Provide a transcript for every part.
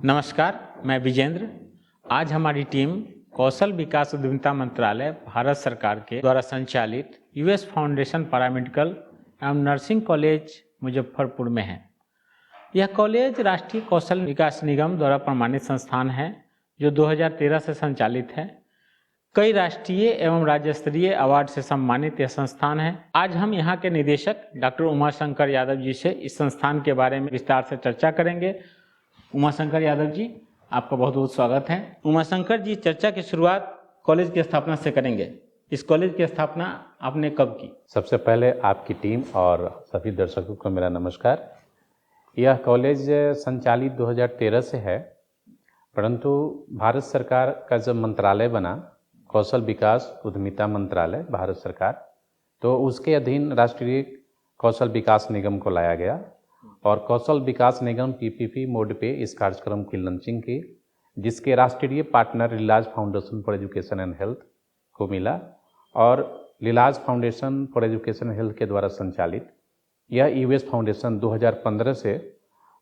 नमस्कार, मैं विजेंद्र। आज हमारी टीम कौशल विकास उद्यमिता मंत्रालय भारत सरकार के द्वारा संचालित यूएस फाउंडेशन पैरामेडिकल एवं नर्सिंग कॉलेज मुजफ्फरपुर में है। यह कॉलेज राष्ट्रीय कौशल विकास निगम द्वारा प्रमाणित संस्थान है जो 2013 से संचालित है। कई राष्ट्रीय एवं राज्य स्तरीय अवार्ड से सम्मानित यह संस्थान है। आज हम यहाँ के निदेशक डॉक्टर उमाशंकर यादव जी से इस संस्थान के बारे में विस्तार से चर्चा करेंगे। उमाशंकर यादव जी, आपका बहुत बहुत स्वागत है। उमाशंकर जी, चर्चा की शुरुआत कॉलेज की स्थापना से करेंगे। इस कॉलेज की स्थापना आपने कब की? सबसे पहले आपकी टीम और सभी दर्शकों को मेरा नमस्कार। यह कॉलेज संचालित 2013 से है, परंतु भारत सरकार का जब मंत्रालय बना, कौशल विकास उद्यमिता मंत्रालय भारत सरकार, तो उसके अधीन राष्ट्रीय कौशल विकास निगम को लाया गया और कौशल विकास निगम पीपीपी मोड पे इस कार्यक्रम की लॉन्चिंग की, जिसके राष्ट्रीय partner Lilaj foundation for education and health को मिला और Lilaj foundation for education and health के द्वारा संचालित यह यूएस फाउंडेशन 2015 से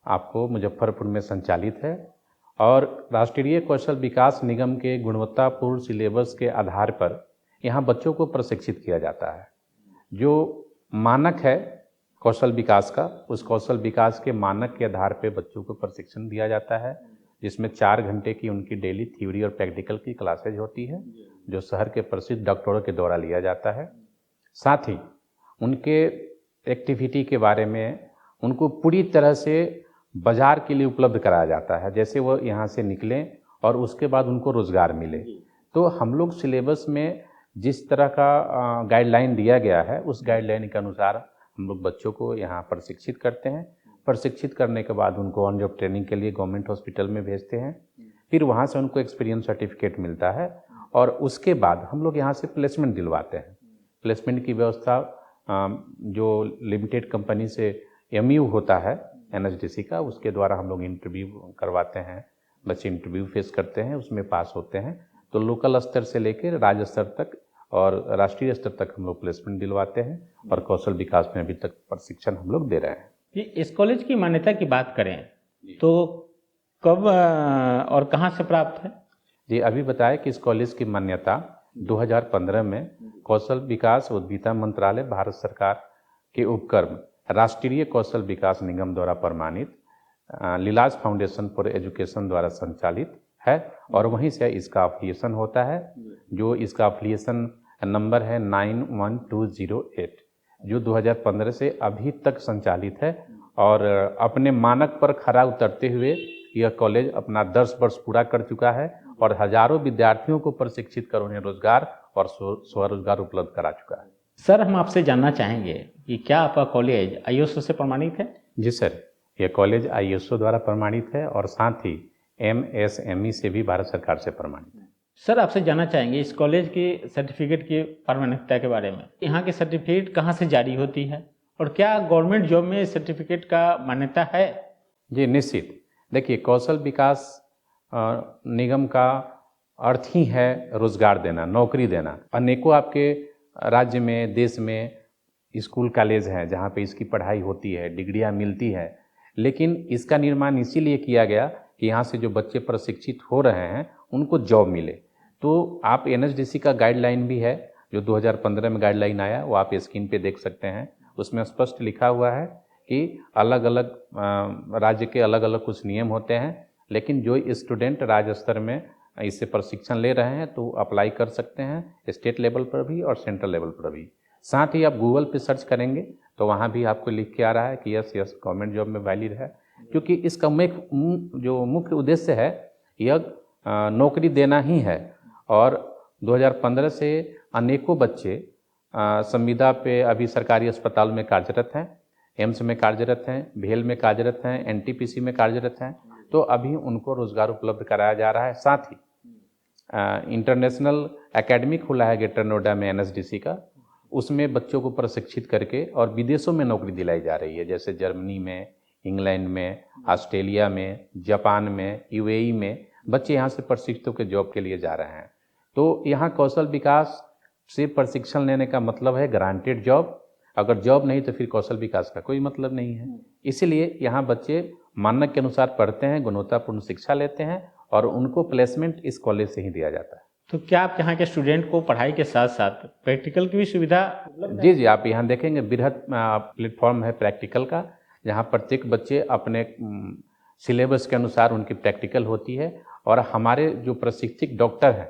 आपको मुजफ्फरपुर में संचालित है और राष्ट्रीय कौशल विकास निगम के गुणवत्तापूर्ण सिलेबस के आधार पर यहाँ बच्चों को प्रशिक्षित किया जाता है। जो मानक है कौशल विकास का, उस कौशल विकास के मानक के आधार पर बच्चों को प्रशिक्षण दिया जाता है, जिसमें 4 घंटे की उनकी डेली थ्योरी और प्रैक्टिकल की क्लासेज होती है, जो शहर के प्रसिद्ध डॉक्टरों के द्वारा लिया जाता है। साथ ही उनके एक्टिविटी के बारे में उनको पूरी तरह से बाजार के लिए उपलब्ध कराया जाता है, जैसे वो यहाँ से निकलें और उसके बाद उनको रोज़गार मिले। तो हम लोग सिलेबस में जिस तरह का गाइडलाइन दिया गया है, उस गाइडलाइन के अनुसार हम लोग बच्चों को यहाँ प्रशिक्षित करते हैं। प्रशिक्षित करने के बाद उनको ऑन जॉब ट्रेनिंग के लिए गवर्नमेंट हॉस्पिटल में भेजते हैं, फिर वहाँ से उनको एक्सपीरियंस सर्टिफिकेट मिलता है और उसके बाद हम लोग यहाँ से प्लेसमेंट दिलवाते हैं। प्लेसमेंट की व्यवस्था जो लिमिटेड कंपनी से एमयू होता है एनएचडीसी का, उसके द्वारा हम लोग इंटरव्यू करवाते हैं। बच्चे इंटरव्यू फेस करते हैं, उसमें पास होते हैं तो लोकल स्तर से लेकर राज्य स्तर तक और राष्ट्रीय स्तर तक हम लोग प्लेसमेंट दिलवाते हैं और कौशल विकास में अभी तक प्रशिक्षण हम लोग दे रहे हैं। इस कॉलेज की मान्यता की बात करें तो कब और कहाँ से प्राप्त है? जी, अभी बताया कि इस कॉलेज की मान्यता 2015 में कौशल विकास उद्यमिता मंत्रालय भारत सरकार के उपक्रम राष्ट्रीय कौशल विकास निगम द्वारा प्रमाणित लिलाज फाउंडेशन फॉर एजुकेशन द्वारा संचालित है और वहीं से इसका अफिलिएशन होता है, जो इसका अफिलिएशन नंबर है 91208, जो 2015 से अभी तक संचालित है और अपने मानक पर खरा उतरते हुए यह कॉलेज अपना 10 वर्ष पूरा कर चुका है और हजारों विद्यार्थियों को प्रशिक्षित कर उन्हें रोजगार और स्वरोजगार उपलब्ध करा चुका है। सर, हम आपसे जानना चाहेंगे कि क्या आपका कॉलेज आईएसओ से प्रमाणित है? जी सर, यह कॉलेज आईएसओ द्वारा प्रमाणित है और साथ ही एमएसएमई से भी भारत सरकार से प्रमाणित है। सर, आपसे जानना चाहेंगे इस कॉलेज के सर्टिफिकेट की प्रमाणिकता के बारे में। यहाँ की सर्टिफिकेट कहाँ से जारी होती है और क्या गवर्नमेंट जॉब में सर्टिफिकेट का मान्यता है? जी निश्चित। देखिए, कौशल विकास निगम का अर्थ ही है रोजगार देना, नौकरी देना। अनेकों आपके राज्य में, देश में स्कूल कॉलेज हैं जहाँ पे इसकी पढ़ाई होती है, डिग्रियाँ मिलती है, लेकिन इसका निर्माण इसीलिए किया गया कि यहाँ से जो बच्चे प्रशिक्षित हो रहे हैं उनको जॉब मिले। तो आप एनएचडीसी का गाइडलाइन भी है जो 2015 में गाइडलाइन आया, वो आप स्क्रीन पे देख सकते हैं। उसमें स्पष्ट लिखा हुआ है कि अलग अलग राज्य के अलग अलग कुछ नियम होते हैं, लेकिन जो स्टूडेंट राज्य स्तर में इससे प्रशिक्षण ले रहे हैं तो अप्लाई कर सकते हैं, स्टेट लेवल पर भी और सेंट्रल लेवल पर भी। साथ ही आप गूगल पे सर्च करेंगे तो वहाँ भी आपको लिख के आ रहा है कि यस गवर्नमेंट जॉब में वैलिड है, क्योंकि इसका जो मुख्य उद्देश्य है यह नौकरी देना ही है। और 2015 से अनेकों बच्चे संविदा पे अभी सरकारी अस्पताल में कार्यरत हैं, एम्स में कार्यरत हैं, भेल में कार्यरत हैं, एनटीपीसी में कार्यरत हैं, तो अभी उनको रोजगार उपलब्ध कराया जा रहा है। साथ ही इंटरनेशनल एकेडमी खुला है ग्रेटर नोएडा में एनएचडीसी का, उसमें बच्चों को प्रशिक्षित करके और विदेशों में नौकरी दिलाई जा रही है, जैसे जर्मनी में, इंग्लैंड में, ऑस्ट्रेलिया में, जापान में, यूएई में बच्चे यहाँ से प्रशिक्षित होकर जॉब के लिए जा रहे हैं। तो यहाँ कौशल विकास से प्रशिक्षण लेने का मतलब है ग्रांटेड जॉब। अगर जॉब नहीं तो फिर कौशल विकास का कोई मतलब नहीं है। इसीलिए यहाँ बच्चे मानक के अनुसार पढ़ते हैं, गुणवत्तापूर्ण शिक्षा लेते हैं और उनको प्लेसमेंट इस कॉलेज से ही दिया जाता है। तो क्या आप यहाँ के स्टूडेंट को पढ़ाई के साथ साथ प्रैक्टिकल की भी सुविधा उपलब्ध है? जी जी, आप यहाँ देखेंगे बृहद प्लेटफॉर्म है प्रैक्टिकल का, जहाँ प्रत्येक बच्चे अपने सिलेबस के अनुसार उनकी प्रैक्टिकल होती है और हमारे जो प्रशिक्षित डॉक्टर हैं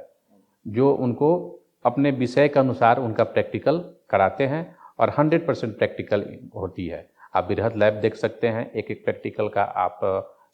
जो उनको अपने विषय के अनुसार उनका प्रैक्टिकल कराते हैं और 100% प्रैक्टिकल होती है। आप बृहद लैब देख सकते हैं, एक एक प्रैक्टिकल का आप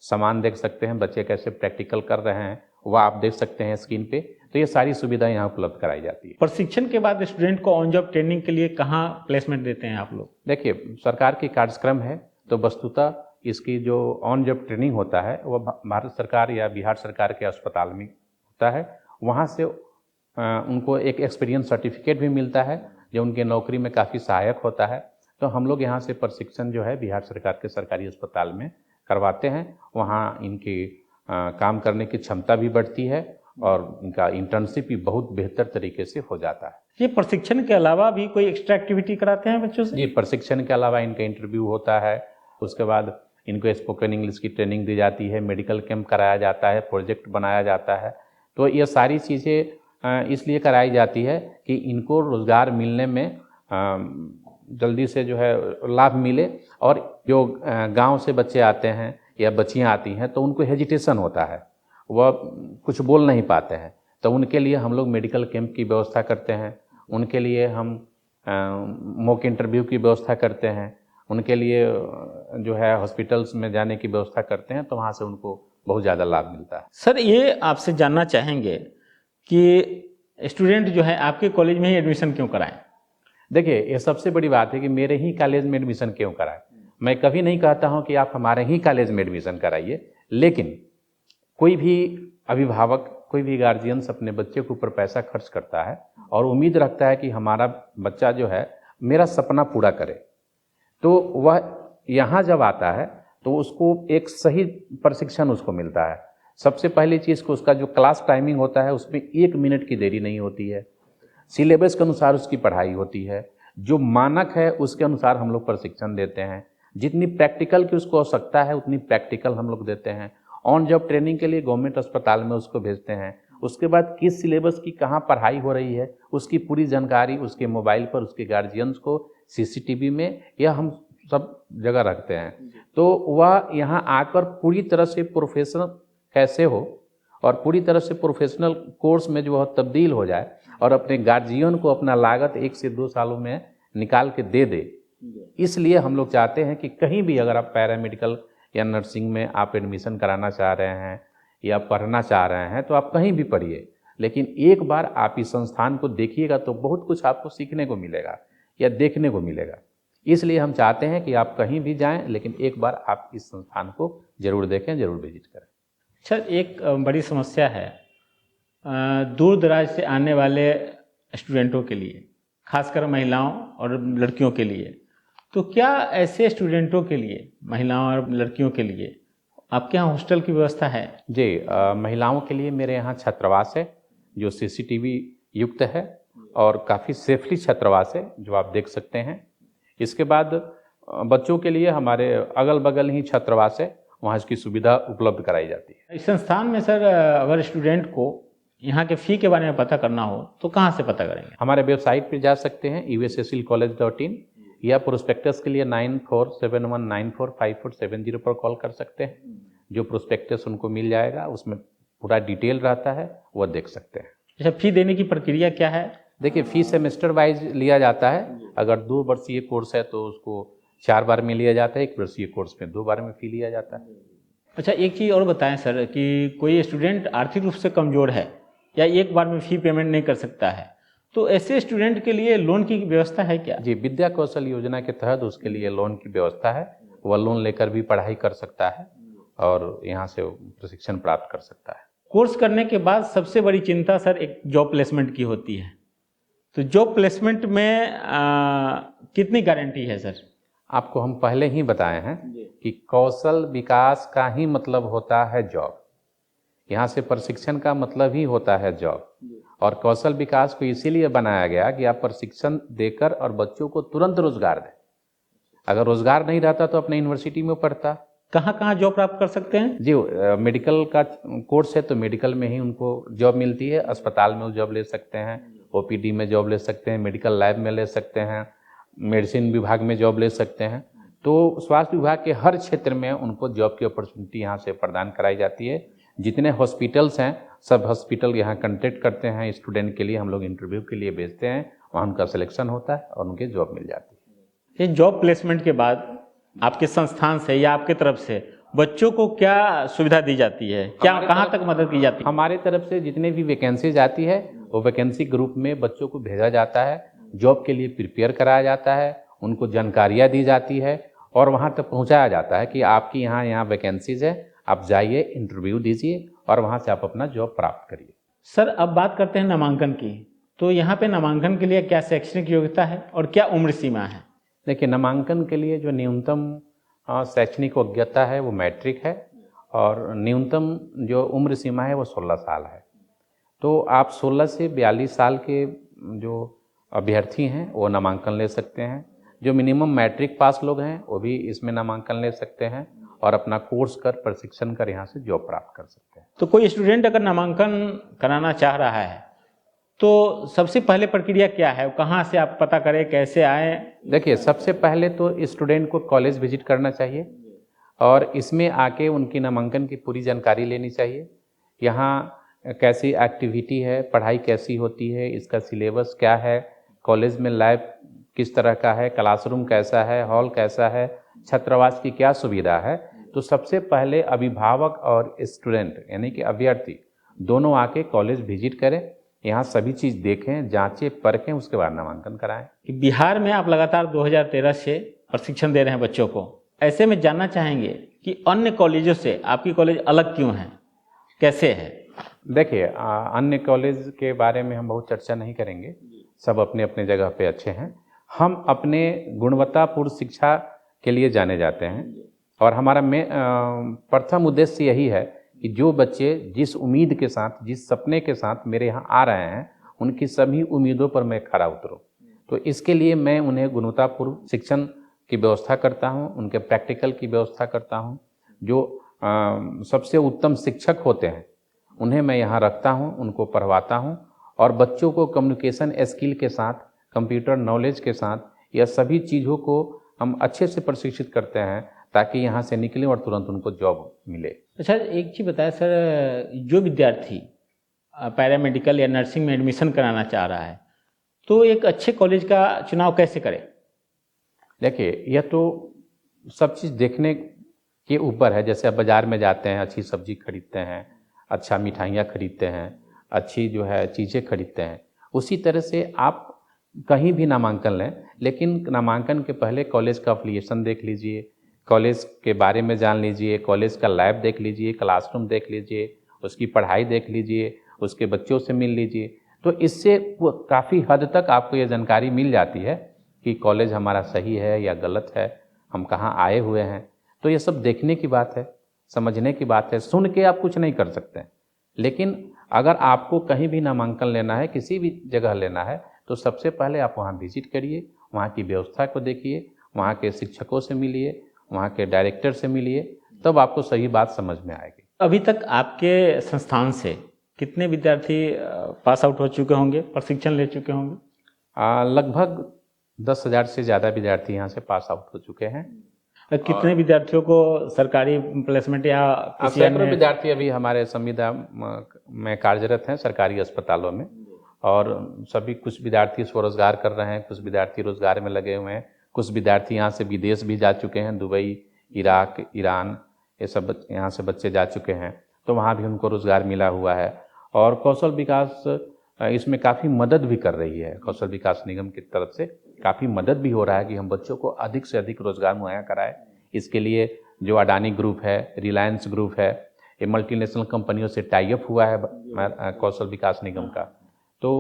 सामान देख सकते हैं, बच्चे कैसे प्रैक्टिकल कर रहे हैं वह आप देख सकते हैं स्क्रीन पे। तो ये सारी सुविधाएं यहाँ उपलब्ध कराई जाती है। प्रशिक्षण के बाद स्टूडेंट को ऑन जॉब ट्रेनिंग के लिए कहाँ प्लेसमेंट देते हैं आप लोग? देखिए, सरकार की कार्यक्रम है तो वस्तुतः इसकी जो ऑन जॉब ट्रेनिंग होता है वह भारत सरकार या बिहार सरकार के अस्पताल में होता है। वहाँ से उनको एक एक्सपीरियंस सर्टिफिकेट भी मिलता है जो उनके नौकरी में काफ़ी सहायक होता है। तो हम लोग यहाँ से प्रशिक्षण जो है बिहार सरकार के सरकारी अस्पताल में करवाते हैं। वहाँ इनकी काम करने की क्षमता भी बढ़ती है और इनका इंटर्नशिप भी बहुत बेहतर तरीके से हो जाता है। ये प्रशिक्षण के अलावा भी कोई एक्स्ट्रा एक्टिविटी कराते हैं बच्चों से? जी, प्रशिक्षण के अलावा इनका इंटरव्यू होता है, उसके बाद इनको स्पोकन इंग्लिश की ट्रेनिंग दी जाती है, मेडिकल कैंप कराया जाता है, प्रोजेक्ट बनाया जाता है। तो ये सारी चीज़ें इसलिए कराई जाती है कि इनको रोज़गार मिलने में जल्दी से जो है लाभ मिले। और जो गांव से बच्चे आते हैं या बच्चियां आती हैं तो उनको हेजिटेशन होता है, वह कुछ बोल नहीं पाते हैं, तो उनके लिए हम लोग मेडिकल कैंप की व्यवस्था करते हैं, उनके लिए हम मॉक इंटरव्यू की व्यवस्था करते हैं, उनके लिए जो है हॉस्पिटल्स में जाने की व्यवस्था करते हैं, तो वहाँ से उनको बहुत ज़्यादा लाभ मिलता है। सर, ये आपसे जानना चाहेंगे कि स्टूडेंट जो है आपके कॉलेज में ही एडमिशन क्यों कराएं? देखिए, ये सबसे बड़ी बात है कि मेरे ही कॉलेज में एडमिशन क्यों कराएं। मैं कभी नहीं कहता हूं कि आप हमारे ही कॉलेज में एडमिशन कराइए, लेकिन कोई भी अभिभावक, कोई भी गार्जियंस अपने बच्चे के ऊपर पैसा खर्च करता है और उम्मीद रखता है कि हमारा बच्चा जो है मेरा सपना पूरा करे, तो वह यहाँ जब आता है तो उसको एक सही प्रशिक्षण उसको मिलता है। सबसे पहली चीज़ को उसका जो क्लास टाइमिंग होता है उसमें 1 मिनट की देरी नहीं होती है, सिलेबस के अनुसार उसकी पढ़ाई होती है, जो मानक है उसके अनुसार हम लोग प्रशिक्षण देते हैं, जितनी प्रैक्टिकल की उसको आवश्यकता है उतनी प्रैक्टिकल हम लोग देते हैं। ऑन जॉब ट्रेनिंग के लिए गवर्नमेंट अस्पताल में उसको भेजते हैं, उसके बाद किस सिलेबस की कहाँ पढ़ाई हो रही है उसकी पूरी जानकारी उसके मोबाइल पर उसके गार्जियंस को CCTV में या हम सब जगह रखते हैं। तो वह यहाँ आकर पूरी तरह से प्रोफेशनल कैसे हो और पूरी तरह से प्रोफेशनल कोर्स में जो है तब्दील हो जाए और अपने गार्जियन को अपना लागत 1 से 2 सालों में निकाल के दे दे। इसलिए हम लोग चाहते हैं कि कहीं भी अगर आप पैरामेडिकल या नर्सिंग में आप एडमिशन कराना चाह रहे हैं या पढ़ना चाह रहे हैं तो आप कहीं भी पढ़िए, लेकिन एक बार आप इस संस्थान को देखिएगा तो बहुत कुछ आपको सीखने को मिलेगा या देखने को मिलेगा। इसलिए हम चाहते हैं कि आप कहीं भी जाएं, लेकिन एक बार आप इस संस्थान को जरूर देखें, जरूर विजिट करें। अच्छा, एक बड़ी समस्या है दूर दराज से आने वाले स्टूडेंटों के लिए, खासकर महिलाओं और लड़कियों के लिए। तो क्या ऐसे स्टूडेंटों के लिए, महिलाओं और लड़कियों के लिए आपके यहाँ हॉस्टल की व्यवस्था है? जी, महिलाओं के लिए मेरे यहाँ छात्रावास है जो CCTV युक्त है और काफ़ी सेफली छात्रावास है जो आप देख सकते हैं। इसके बाद बच्चों के लिए हमारे अगल बगल ही छात्रावास है, वहाँ इसकी सुविधा उपलब्ध कराई जाती है। इस संस्थान में सर अगर स्टूडेंट को यहाँ के फ़ी के बारे में पता करना हो तो कहाँ से पता करेंगे? हमारे वेबसाइट पर जा सकते हैं usacilcollege.in या प्रोस्पेक्टस के लिए 9471945470 पर कॉल कर सकते हैं। जो प्रोस्पेक्टस उनको मिल जाएगा उसमें पूरा डिटेल रहता है, वह देख सकते हैं। अच्छा, फ़ी देने की प्रक्रिया क्या है? देखिए, फ़ी सेमेस्टर वाइज लिया जाता है। अगर 2 वर्षीय कोर्स है तो उसको 4 बार में लिया जाता है, 1 वर्षीय कोर्स में 2 बार में फ़ी लिया जाता है। अच्छा, एक चीज़ और बताएं सर कि कोई स्टूडेंट आर्थिक रूप से कमज़ोर है या एक बार में फ़ी पेमेंट नहीं कर सकता है, तो ऐसे स्टूडेंट के लिए लोन की व्यवस्था है क्या? जी, विद्या कौशल योजना के तहत उसके लिए लोन की व्यवस्था है। वह लोन लेकर भी पढ़ाई कर सकता है और यहाँ से प्रशिक्षण प्राप्त कर सकता है। कोर्स करने के बाद सबसे बड़ी चिंता सर एक जॉब प्लेसमेंट की होती है, तो जॉब प्लेसमेंट में कितनी गारंटी है सर? आपको हम पहले ही बताए हैं कि कौशल विकास का ही मतलब होता है जॉब। यहाँ से प्रशिक्षण का मतलब ही होता है जॉब, और कौशल विकास को इसीलिए बनाया गया कि आप प्रशिक्षण देकर और बच्चों को तुरंत रोजगार दें। अगर रोजगार नहीं रहता तो अपने यूनिवर्सिटी में पढ़ता। कहाँ कहाँ जॉब प्राप्त कर सकते हैं? जी, मेडिकल का कोर्स है तो मेडिकल में ही उनको जॉब मिलती है, अस्पताल में वो जॉब ले सकते हैं, ओपीडी में जॉब ले सकते हैं, मेडिकल लैब में ले सकते हैं, मेडिसिन विभाग में जॉब ले सकते हैं। तो स्वास्थ्य विभाग के हर क्षेत्र में उनको जॉब की अपॉर्चुनिटी यहाँ से प्रदान कराई जाती है। जितने हॉस्पिटल्स हैं सब हॉस्पिटल यहाँ कंटेक्ट करते हैं, स्टूडेंट के लिए हम लोग इंटरव्यू के लिए भेजते हैं, वहाँ उनका सिलेक्शन होता है और उनकी जॉब मिल जाती है। ये जॉब प्लेसमेंट के बाद आपके संस्थान से या आपके तरफ से बच्चों को क्या सुविधा दी जाती है, क्या कहाँ तक मदद की जाती है? हमारे तरफ से जितने भी वैकेंसीज आती है वो वैकेंसी ग्रुप में बच्चों को भेजा जाता है, जॉब के लिए प्रिपेयर कराया जाता है, उनको जानकारियाँ दी जाती है और वहाँ तक पहुँचाया जाता है कि आपकी यहाँ वैकेंसीज है, आप जाइए, इंटरव्यू दीजिए और वहाँ से आप अपना जॉब प्राप्त करिए। सर, अब बात करते हैं नामांकन की। तो यहाँ पे नामांकन के लिए क्या शैक्षणिक योग्यता है और क्या उम्र सीमा है? देखिए, नामांकन के लिए जो न्यूनतम शैक्षणिक योग्यता है वो मैट्रिक है और न्यूनतम जो उम्र सीमा है वो 16 साल है। तो आप 16 से 42 साल के जो अभ्यर्थी हैं वो नामांकन ले सकते हैं। जो मिनिमम मैट्रिक पास लोग हैं वो भी इसमें नामांकन ले सकते हैं और अपना कोर्स कर, प्रशिक्षण कर यहाँ से जॉब प्राप्त कर सकते हैं। तो कोई स्टूडेंट अगर नामांकन कराना चाह रहा है तो सबसे पहले प्रक्रिया क्या है, कहाँ से आप पता करें, कैसे आए? देखिए, सबसे पहले तो स्टूडेंट को कॉलेज विजिट करना चाहिए और इसमें आके उनकी नामांकन की पूरी जानकारी लेनी चाहिए। यहाँ कैसी एक्टिविटी है, पढ़ाई कैसी होती है, इसका सिलेबस क्या है, कॉलेज में लैब किस तरह का है, क्लासरूम कैसा है, हॉल कैसा है, छात्रावास की क्या सुविधा है। तो सबसे पहले अभिभावक और स्टूडेंट यानी कि अभ्यर्थी दोनों आके कॉलेज विजिट करें, यहाँ सभी चीज़ देखें, जांचें, परखें, उसके बाद नामांकन कराएं। कि बिहार में आप लगातार 2013 से प्रशिक्षण दे रहे हैं बच्चों को, ऐसे में जानना चाहेंगे कि अन्य कॉलेजों से आपकी कॉलेज अलग क्यों है, कैसे है? देखिए, अन्य कॉलेज के बारे में हम बहुत चर्चा नहीं करेंगे, सब अपने अपने जगह पे अच्छे हैं। हम अपने गुणवत्तापूर्ण शिक्षा के लिए जाने जाते हैं और हमारा प्रथम उद्देश्य यही है कि जो बच्चे जिस उम्मीद के साथ, जिस सपने के साथ मेरे यहाँ आ रहे हैं, उनकी सभी उम्मीदों पर मैं खरा उतरूँ। तो इसके लिए मैं उन्हें गुणवत्तापूर्ण शिक्षण की व्यवस्था करता हूँ, उनके प्रैक्टिकल की व्यवस्था करता हूँ। जो सबसे उत्तम शिक्षक होते हैं उन्हें मैं यहाँ रखता हूँ, उनको पढ़वाता हूँ और बच्चों को कम्युनिकेशन स्किल के साथ, कंप्यूटर नॉलेज के साथ, यह सभी चीज़ों को हम अच्छे से प्रशिक्षित करते हैं ताकि यहाँ से निकलें और तुरंत उनको जॉब मिले। अच्छा, एक चीज़ बताया सर, जो विद्यार्थी पैरामेडिकल या नर्सिंग में एडमिशन कराना चाह रहा है तो एक अच्छे कॉलेज का चुनाव कैसे करें? देखिए, यह तो सब चीज़ देखने के ऊपर है। जैसे आप बाज़ार में जाते हैं, अच्छी सब्जी खरीदते हैं, अच्छा मिठाइयाँ खरीदते हैं, अच्छी जो है चीज़ें खरीदते हैं, उसी तरह से आप कहीं भी नामांकन लें, लेकिन नामांकन के पहले कॉलेज का एफिलिएशन देख लीजिए, कॉलेज के बारे में जान लीजिए, कॉलेज का लैब देख लीजिए, क्लासरूम देख लीजिए, उसकी पढ़ाई देख लीजिए, उसके बच्चों से मिल लीजिए। तो इससे काफ़ी हद तक आपको ये जानकारी मिल जाती है कि कॉलेज हमारा सही है या गलत है, हम कहाँ आए हुए हैं। तो ये सब देखने की बात है, समझने की बात है। सुन के आप कुछ नहीं कर सकते, लेकिन अगर आपको कहीं भी नामांकन लेना है, किसी भी जगह लेना है, तो सबसे पहले आप वहाँ विजिट करिए, वहाँ की व्यवस्था को देखिए, वहाँ के शिक्षकों से मिलिए, वहाँ के डायरेक्टर से मिलिए, तब आपको सही बात समझ में आएगी। अभी तक आपके संस्थान से कितने विद्यार्थी पास आउट हो चुके होंगे, प्रशिक्षण ले चुके होंगे? लगभग 10,000 से ज़्यादा विद्यार्थी यहाँ से पास आउट हो चुके हैं। कितने विद्यार्थियों को सरकारी प्लेसमेंट या किसी सैकड़ों विद्यार्थी अभी हमारे संविदा में कार्यरत हैं सरकारी अस्पतालों में, और सभी कुछ विद्यार्थी स्वरोजगार कर रहे हैं, कुछ विद्यार्थी रोजगार में लगे हुए हैं, कुछ विद्यार्थी यहाँ से विदेश भी जा चुके हैं, दुबई, इराक, ईरान, ये सब यहाँ से बच्चे जा चुके हैं, तो वहाँ भी उनको रोजगार मिला हुआ है। और कौशल विकास इसमें काफ़ी मदद भी कर रही है, कौशल विकास निगम की तरफ से काफ़ी मदद भी हो रहा है कि हम बच्चों को अधिक से अधिक रोजगार मुहैया कराएं। इसके लिए जो अडानी ग्रुप है, रिलायंस ग्रुप है, ये मल्टीनेशनल कंपनियों से टाई अप हुआ है कौशल विकास निगम का। तो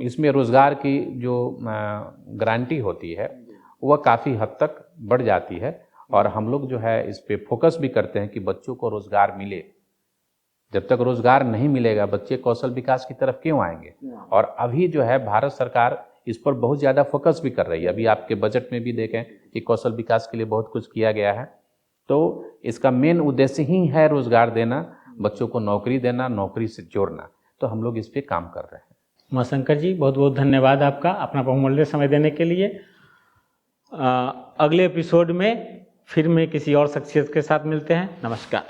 इसमें रोज़गार की जो गारंटी होती है वह काफ़ी हद तक बढ़ जाती है, और हम लोग जो है इस पे फोकस भी करते हैं कि बच्चों को रोज़गार मिले। जब तक रोज़गार नहीं मिलेगा बच्चे कौशल विकास की तरफ क्यों आएंगे? और अभी जो है भारत सरकार इस पर बहुत ज़्यादा फोकस भी कर रही है। अभी आपके बजट में भी देखें कि कौशल विकास के लिए बहुत कुछ किया गया है। तो इसका मेन उद्देश्य ही है रोजगार देना, बच्चों को नौकरी देना, नौकरी से जोड़ना। तो हम लोग इस पे काम कर रहे हैं। उमाशंकर जी, बहुत बहुत धन्यवाद आपका अपना बहुमूल्य समय देने के लिए। अगले एपिसोड में फिर मैं किसी और शख्सियत के साथ मिलते हैं। नमस्कार।